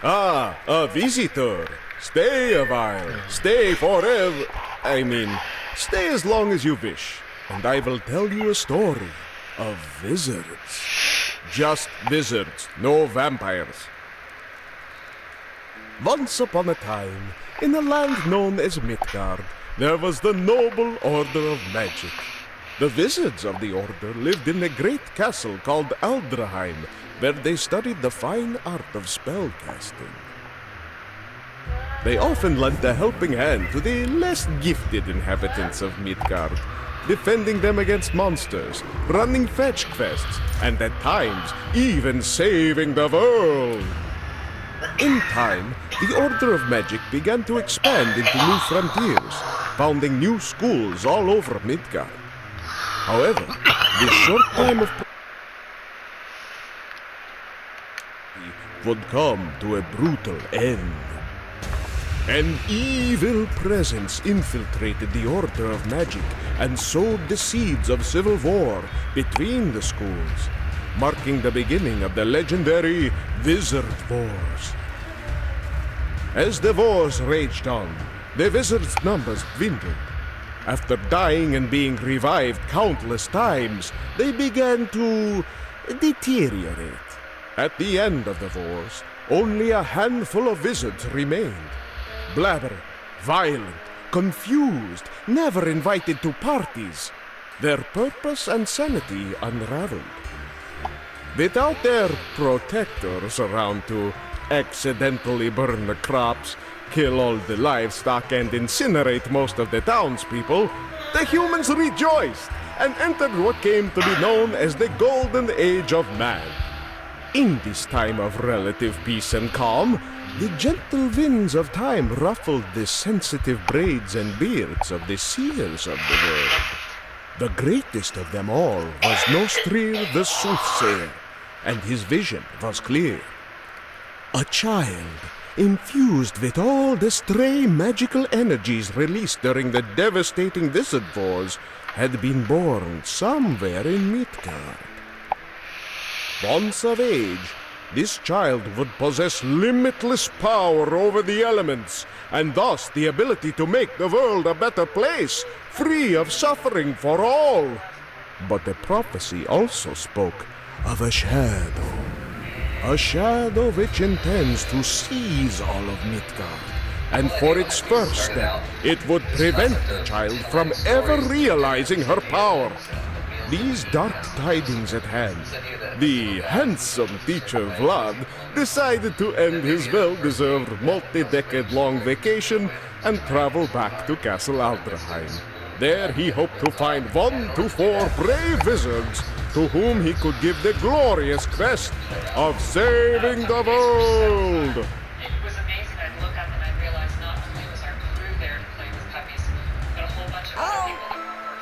Ah, a visitor. Stay a while. Stay forever. Stay as long as you wish. And I will tell you a story of wizards. Just wizards, no vampires. Once upon a time, in a land known as Midgard, there was the noble order of magic. The wizards of the order lived in a great castle called Aldraheim, where they studied the fine art of spellcasting. They often lent a helping hand to the less gifted inhabitants of Midgard, defending them against monsters, running fetch quests, and at times even saving the world. In time, the Order of Magic began to expand into new frontiers, founding new schools all over Midgard. However, this short time of would come to a brutal end. An evil presence infiltrated the Order of Magic and sowed the seeds of civil war between the schools, marking the beginning of the legendary Wizard Wars. As the wars raged on, the wizards' numbers dwindled. After dying and being revived countless times, they began to deteriorate. At the end of the wars, only a handful of wizards remained. Blabbering, violent, confused, never invited to parties. Their purpose and sanity unraveled. Without their protectors around to accidentally burn the crops, kill all the livestock, and incinerate most of the townspeople, the humans rejoiced and entered what came to be known as the Golden Age of Man. In this time of relative peace and calm, the gentle winds of time ruffled the sensitive braids and beards of the seers of the world. The greatest of them all was Nostrir the Soothsayer, and his vision was clear. A child, infused with all the stray magical energies released during the devastating Wizard Wars, had been born somewhere in Midgard. Once of age, this child would possess limitless power over the elements, and thus the ability to make the world a better place, free of suffering for all. But the prophecy also spoke of a shadow which intends to seize all of Midgard, and for its first step, it would prevent the child from ever realizing her power. These dark tidings at hand, the handsome teacher Vlad decided to end his well-deserved multi-decade-long vacation and travel back to Castle Aldraheim. There he hoped to find 1 to 4 brave wizards to whom he could give the glorious quest of saving the world.